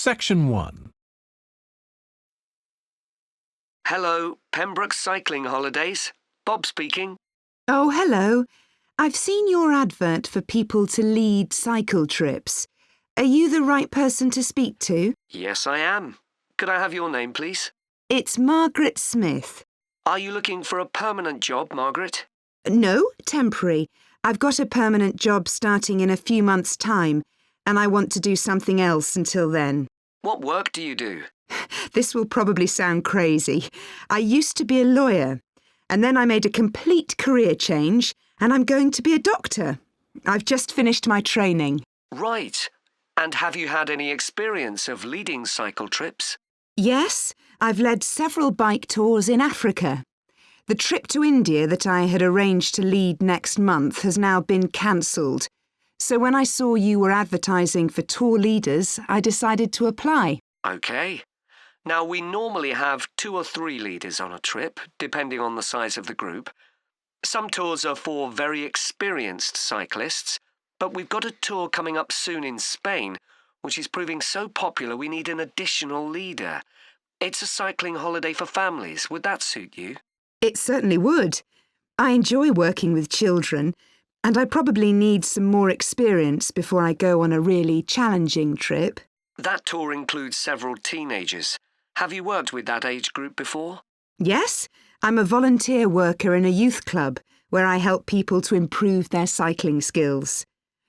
Section 1. Hello, Pembroke Cycling Holidays. Bob speaking. Oh, hello. I've seen your advert for people to lead cycle trips. Are you the right person to speak to? Yes, I am. Could I have your name, please? It's Margaret Smith. Are you looking for a permanent job, Margaret? No, temporary. I've got a permanent job starting in a few months' time, and I want to do something else until then. What work do you do? This will probably sound crazy. I used to be a lawyer, and then I made a complete career change, and I'm going to be a doctor. I've just finished my training. Right. And have you had any experience of leading cycle trips? Yes, I've led several bike tours in Africa. The trip to India that I had arranged to lead next month has now been cancelled. So when I saw you were advertising for tour leaders, I decided to apply. OK. Now, we normally have 2 or 3 leaders on a trip, depending on the size of the group. Some tours are for very experienced cyclists, but we've got a tour coming up soon in Spain, which is proving so popular we need an additional leader. It's a cycling holiday for families. Would that suit you? It certainly would. I enjoy working with children, and I probably need some more experience before I go on a really challenging trip. That tour includes several teenagers. Have you worked with that age group before? Yes, I'm a volunteer worker in a youth club where I help people to improve their cycling skills.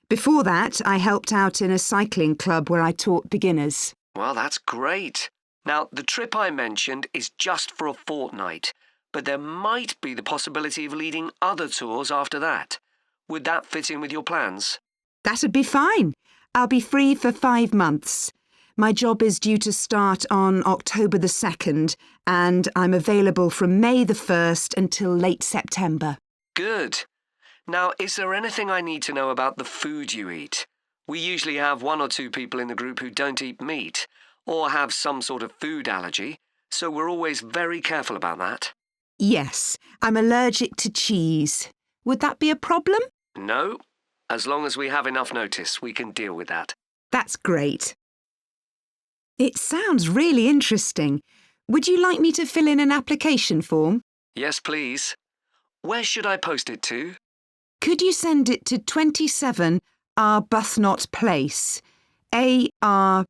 Before that, I helped out in a cycling club where I taught beginners. Well, that's great. Now, the trip I mentioned is just for a fortnight, but there might be the possibility of leading other tours after that. Would that fit in with your plans? That'd be fine. I'll be free for 5 months. My job is due to start on October the 2nd, and I'm available from May the 1st until late September. Good. Now, is there anything I need to know about the food you eat? We usually have 1 or 2 people in the group who don't eat meat or have some sort of food allergy, so we're always very careful about that. Yes, I'm allergic to cheese. Would that be a problem? No. As long as we have enough notice, we can deal with that. That's great. It sounds really interesting. Would you like me to fill in an application form? Yes, please. Where should I post it to? Could you send it to 27 Arbuthnot Place, Arbuthnot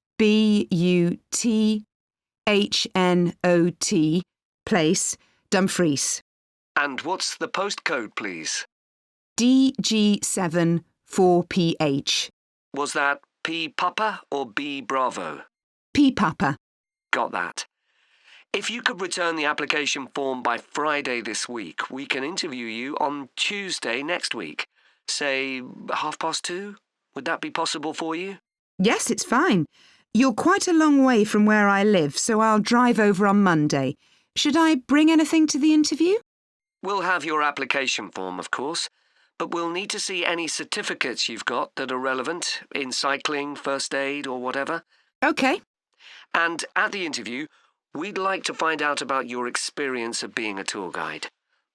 Place, Dumfries? And what's the postcode, please? DG7 4PH. Was that P Papa or B Bravo? P Papa. Got that. If you could return the application form by Friday this week, we can interview you on Tuesday next week. Say 2:30? Would that be possible for you? Yes, it's fine. You're quite a long way from where I live, so I'll drive over on Monday. Should I bring anything to the interview? We'll have your application form, of course, but we'll need to see any certificates you've got that are relevant in cycling, first aid, or whatever. OK. And at the interview, we'd like to find out about your experience of being a tour guide.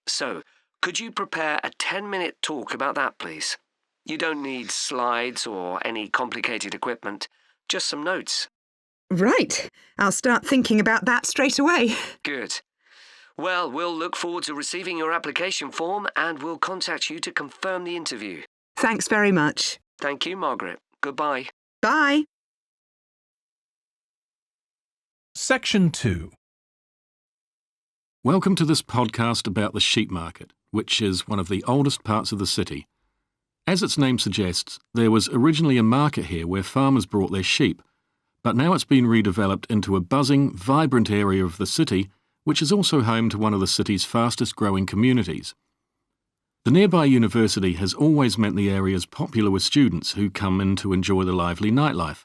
So, could you prepare a 10-minute talk about that, please? You don't need slides or any complicated equipment, just some notes. Right. I'll start thinking about that straight away. Good. Well, we'll look forward to receiving your application form and we'll contact you to confirm the interview. Thanks very much. Thank you, Margaret. Goodbye. Bye. Section 2. Welcome to this podcast about the sheep market, which is one of the oldest parts of the city. As its name suggests, there was originally a market here where farmers brought their sheep, but now it's been redeveloped into a buzzing, vibrant area of the city, which is also home to one of the city's fastest-growing communities. The nearby university has always meant the area's popular with students who come in to enjoy the lively nightlife,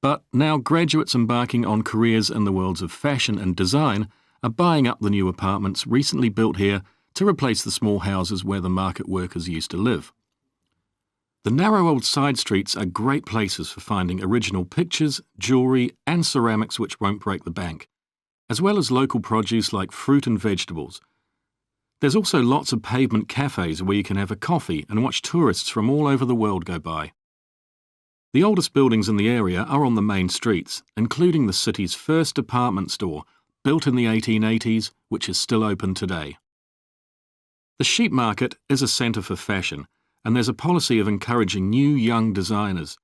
but now graduates embarking on careers in the worlds of fashion and design are buying up the new apartments recently built here to replace the small houses where the market workers used to live. The narrow old side streets are great places for finding original pictures, jewellery and ceramics which won't break the bank, as well as local produce like fruit and vegetables. There's also lots of pavement cafes where you can have a coffee and watch tourists from all over the world go by. The oldest buildings in the area are on the main streets, including the city's first department store, built in the 1880s, which is still open today. The sheep market is a centre for fashion, and there's a policy of encouraging new young designers.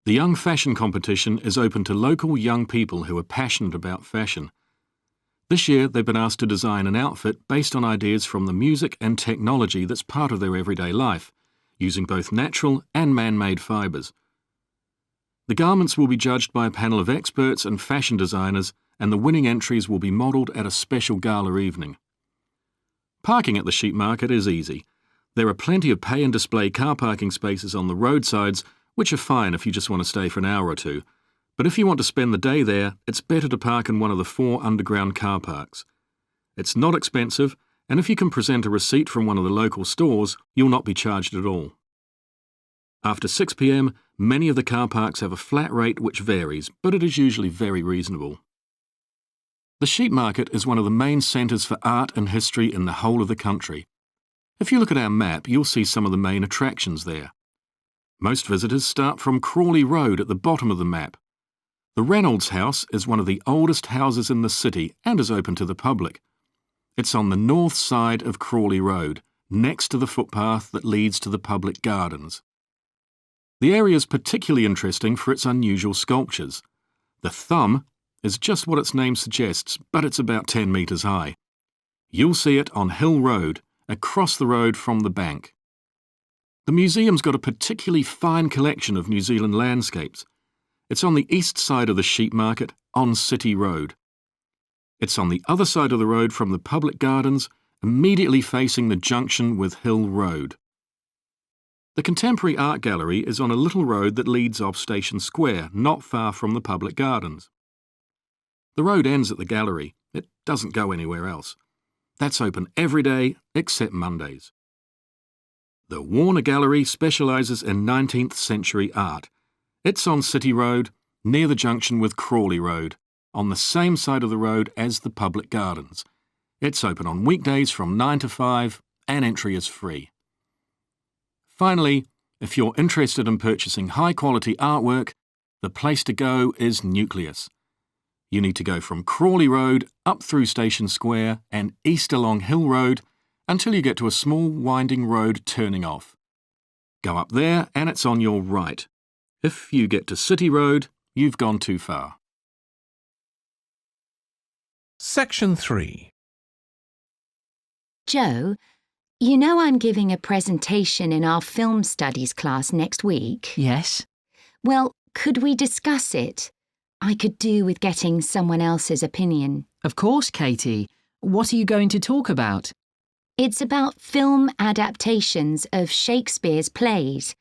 The Young Fashion Competition is open to local young people who are passionate about fashion. This year, they've been asked to design an outfit based on ideas from the music and technology that's part of their everyday life, using both natural and man-made fibres. The garments will be judged by a panel of experts and fashion designers, and the winning entries will be modelled at a special gala evening. Parking at the sheep market is easy. There are plenty of pay and display car parking spaces on the roadsides, which are fine if you just want to stay for an hour or two. But if you want to spend the day there, it's better to park in one of the 4 underground car parks. It's not expensive, and if you can present a receipt from one of the local stores, you'll not be charged at all. After 6 p.m, many of the car parks have a flat rate which varies, but it is usually very reasonable. The sheep market is one of the main centres for art and history in the whole of the country. If you look at our map, you'll see some of the main attractions there. Most visitors start from Crawley Road at the bottom of the map. The Reynolds House is one of the oldest houses in the city and is open to the public. It's on the north side of Crawley Road, next to the footpath that leads to the public gardens. The area is particularly interesting for its unusual sculptures. The thumb is just what its name suggests, but it's about 10 metres high. You'll see it on Hill Road, across the road from the bank. The museum's got a particularly fine collection of New Zealand landscapes. It's on the east side of the sheep market, on City Road. It's on the other side of the road from the public gardens, immediately facing the junction with Hill Road. The Contemporary Art Gallery is on a little road that leads off Station Square, not far from the public gardens. The road ends at the gallery. It doesn't go anywhere else. That's open every day except Mondays. The Warner Gallery specialises in 19th century art. It's on City Road, near the junction with Crawley Road, on the same side of the road as the public gardens. It's open on weekdays from 9 to 5 and entry is free. Finally, if you're interested in purchasing high-quality artwork, the place to go is Nucleus. You need to go from Crawley Road up through Station Square and east along Hill Road until you get to a small winding road turning off. Go up there and it's on your right. If you get to City Road, you've gone too far. Section 3. Joe, you know I'm giving a presentation in our film studies class next week? Yes. Well, could we discuss it? I could do with getting someone else's opinion. Of course, Katie. What are you going to talk about? It's about film adaptations of Shakespeare's plays.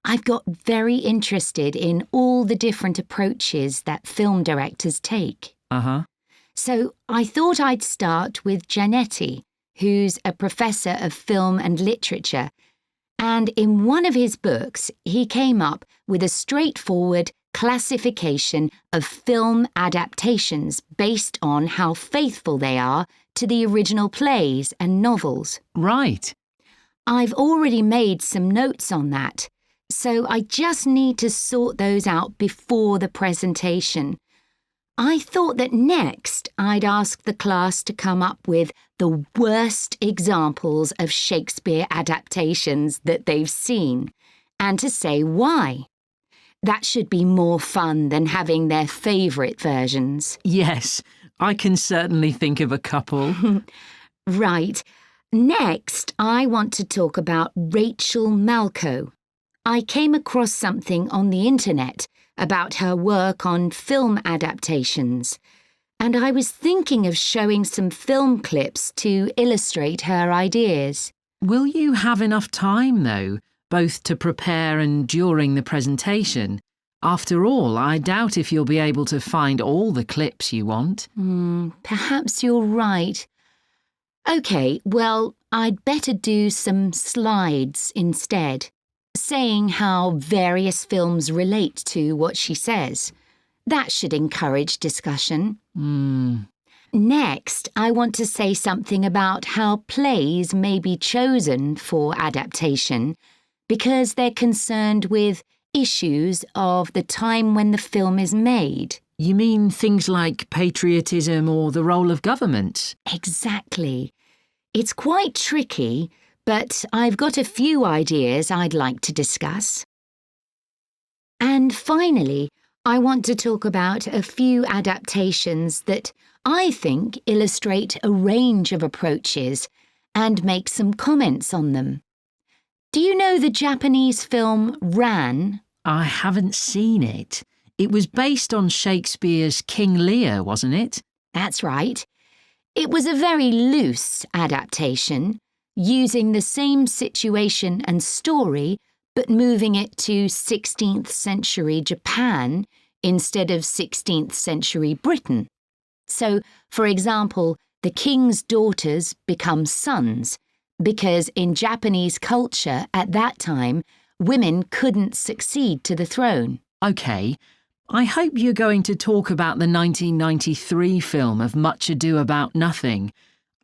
I've got very interested in all the different approaches that film directors take. Uh-huh. So I thought I'd start with Giannetti, who's a professor of film and literature, and in one of his books he came up with a straightforward classification of film adaptations based on how faithful they are to the original plays and novels. Right. I've already made some notes on that, so I just need to sort those out before the presentation. I thought that next I'd ask the class to come up with the worst examples of Shakespeare adaptations that they've seen, and to say why. That should be more fun than having their favourite versions. Yes, I can certainly think of a couple. Right. Next, I want to talk about Rachel Malco. I came across something on the internet about her work on film adaptations, and I was thinking of showing some film clips to illustrate her ideas. Will you have enough time, though, both to prepare and during the presentation? After all, I doubt if you'll be able to find all the clips you want. Perhaps you're right. OK, well, I'd better do some slides instead, saying how various films relate to what she says. That should encourage discussion. Next, I want to say something about how plays may be chosen for adaptation because they're concerned with issues of the time when the film is made. You mean things like patriotism or the role of government? Exactly. It's quite tricky, but I've got a few ideas I'd like to discuss. And finally, I want to talk about a few adaptations that I think illustrate a range of approaches and make some comments on them. Do you know the Japanese film Ran? I haven't seen it. It was based on Shakespeare's King Lear, wasn't it? That's right. It was a very loose adaptation, using the same situation and story, but moving it to 16th century Japan instead of 16th century Britain. So, for example, the king's daughters become sons, because in Japanese culture at that time, women couldn't succeed to the throne. OK. I hope you're going to talk about the 1993 film of Much Ado About Nothing.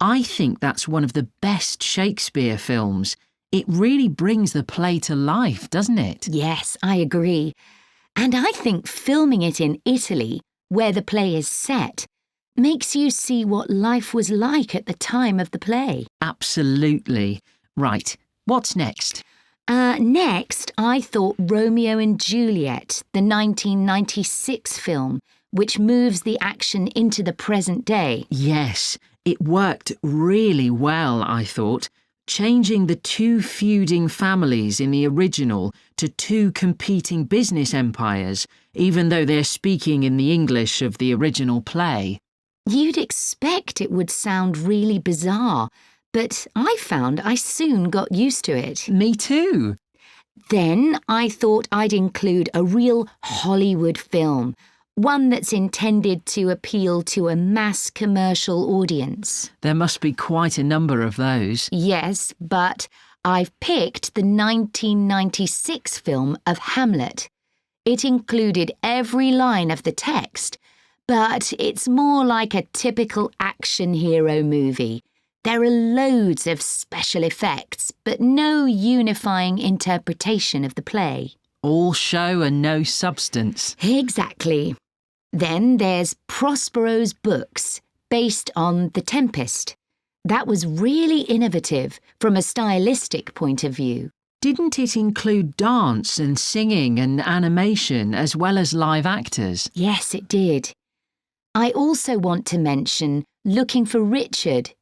I think that's one of the best Shakespeare films. It really brings the play to life, doesn't it? Yes, I agree. And I think filming it in Italy, where the play is set, makes you see what life was like at the time of the play. Absolutely. Right, what's next? Next, I thought Romeo and Juliet, the 1996 film, which moves the action into the present day. Yes, it worked really well, I thought, changing the two feuding families in the original to two competing business empires, even though they're speaking in the English of the original play. You'd expect it would sound really bizarre, but I found I soon got used to it. Me too. Then I thought I'd include a real Hollywood film, one that's intended to appeal to a mass commercial audience. There must be quite a number of those. Yes, but I've picked the 1996 film of Hamlet. It included every line of the text, but it's more like a typical action hero movie. There are loads of special effects, but no unifying interpretation of the play. All show and no substance. Exactly. Then there's Prospero's books, based on The Tempest. That was really innovative from a stylistic point of view. Didn't it include dance and singing and animation as well as live actors? Yes, it did. I also want to mention Looking for Richard.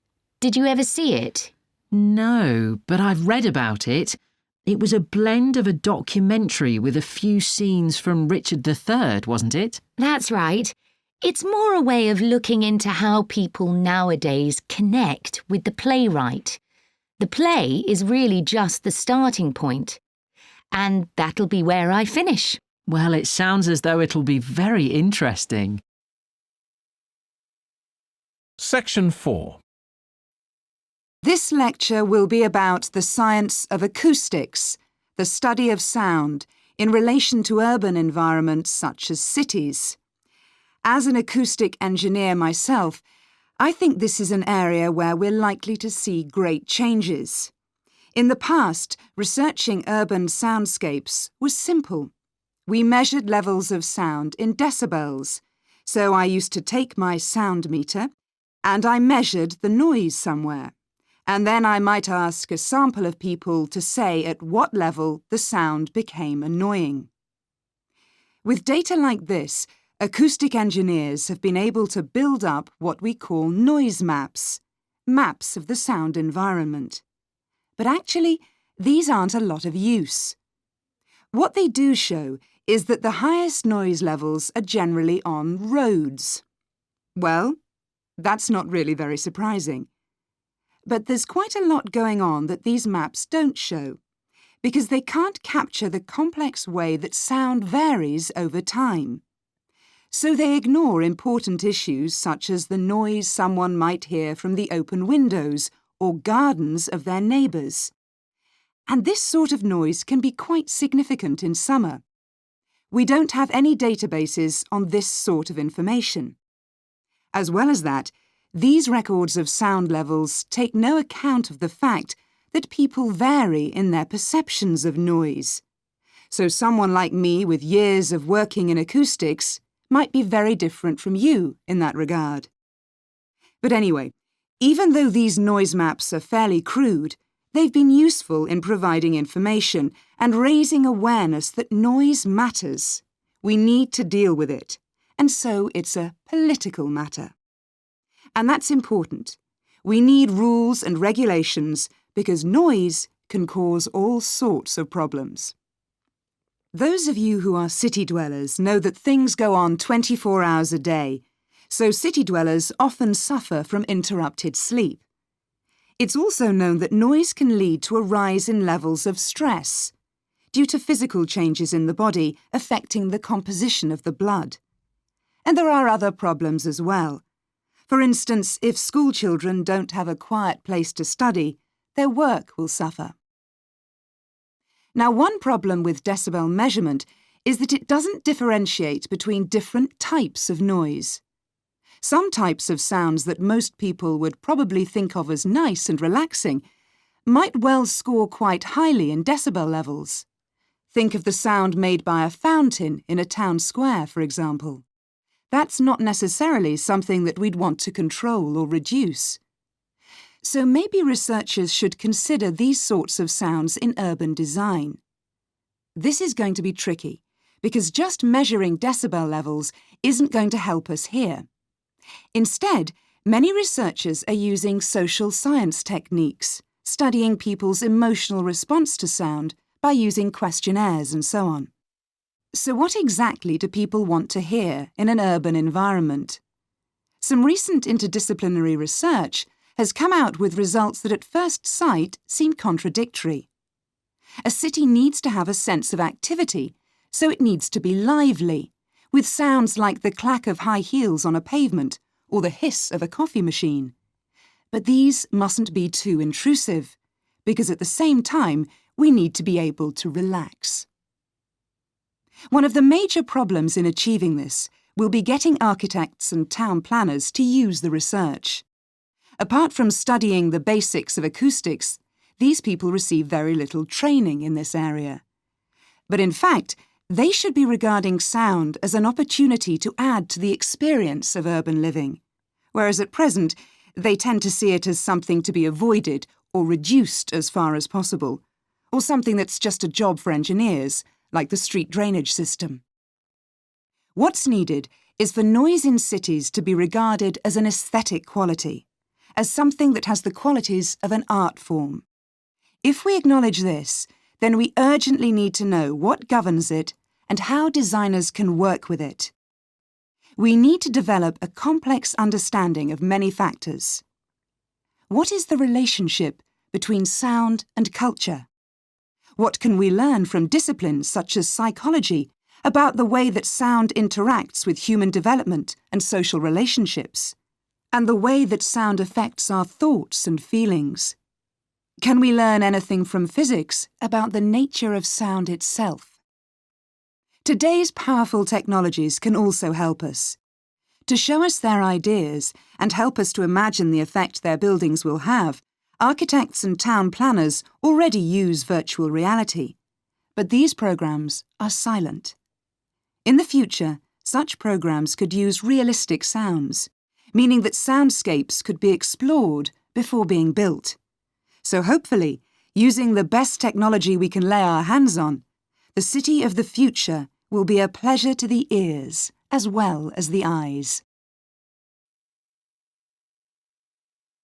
Did you ever see it? No, but I've read about it. It was a blend of a documentary with a few scenes from Richard III, wasn't it? That's right. It's more a way of looking into how people nowadays connect with the playwright. The play is really just the starting point. And that'll be where I finish. Well, it sounds as though it'll be very interesting. Section 4. This lecture will be about the science of acoustics, the study of sound, in relation to urban environments such as cities. As an acoustic engineer myself, I think this is an area where we're likely to see great changes. In the past, researching urban soundscapes was simple. We measured levels of sound in decibels, so I used to take my sound meter and I measured the noise somewhere. And then I might ask a sample of people to say at what level the sound became annoying. With data like this, acoustic engineers have been able to build up what we call noise maps, maps of the sound environment. But actually, these aren't a lot of use. What they do show is that the highest noise levels are generally on roads. Well, that's not really very surprising. But there's quite a lot going on that these maps don't show, because they can't capture the complex way that sound varies over time. So they ignore important issues such as the noise someone might hear from the open windows or gardens of their neighbours. And this sort of noise can be quite significant in summer. We don't have any databases on this sort of information. As well as that, these records of sound levels take no account of the fact that people vary in their perceptions of noise. So someone like me with years of working in acoustics might be very different from you in that regard. But anyway, even though these noise maps are fairly crude, they've been useful in providing information and raising awareness that noise matters. We need to deal with it, and so it's a political matter. And that's important. We need rules and regulations because noise can cause all sorts of problems. Those of you who are city dwellers know that things go on 24 hours a day, so city dwellers often suffer from interrupted sleep. It's also known that noise can lead to a rise in levels of stress due to physical changes in the body affecting the composition of the blood. And there are other problems as well. For instance, if school children don't have a quiet place to study, their work will suffer. Now, one problem with decibel measurement is that it doesn't differentiate between different types of noise. Some types of sounds that most people would probably think of as nice and relaxing might well score quite highly in decibel levels. Think of the sound made by a fountain in a town square, for example. That's not necessarily something that we'd want to control or reduce. So maybe researchers should consider these sorts of sounds in urban design. This is going to be tricky, because just measuring decibel levels isn't going to help us here. Instead, many researchers are using social science techniques, studying people's emotional response to sound by using questionnaires and so on. So what exactly do people want to hear in an urban environment? Some recent interdisciplinary research has come out with results that at first sight seem contradictory. A city needs to have a sense of activity, so it needs to be lively, with sounds like the clack of high heels on a pavement or the hiss of a coffee machine. But these mustn't be too intrusive, because at the same time, we need to be able to relax. One of the major problems in achieving this will be getting architects and town planners to use the research. Apart from studying the basics of acoustics, these people receive very little training in this area. But in fact, they should be regarding sound as an opportunity to add to the experience of urban living, whereas at present, they tend to see it as something to be avoided or reduced as far as possible, or something that's just a job for engineers, like the street drainage system. What's needed is for noise in cities to be regarded as an aesthetic quality, as something that has the qualities of an art form. If we acknowledge this, then we urgently need to know what governs it and how designers can work with it. We need to develop a complex understanding of many factors. What is the relationship between sound and culture? What can we learn from disciplines such as psychology about the way that sound interacts with human development and social relationships, and the way that sound affects our thoughts and feelings? Can we learn anything from physics about the nature of sound itself? Today's powerful technologies can also help us. To show us their ideas and help us to imagine the effect their buildings will have, architects and town planners already use virtual reality. But these programs are silent. In the future, such programs could use realistic sounds, meaning that soundscapes could be explored before being built. So hopefully, using the best technology we can lay our hands on, the city of the future will be a pleasure to the ears as well as the eyes.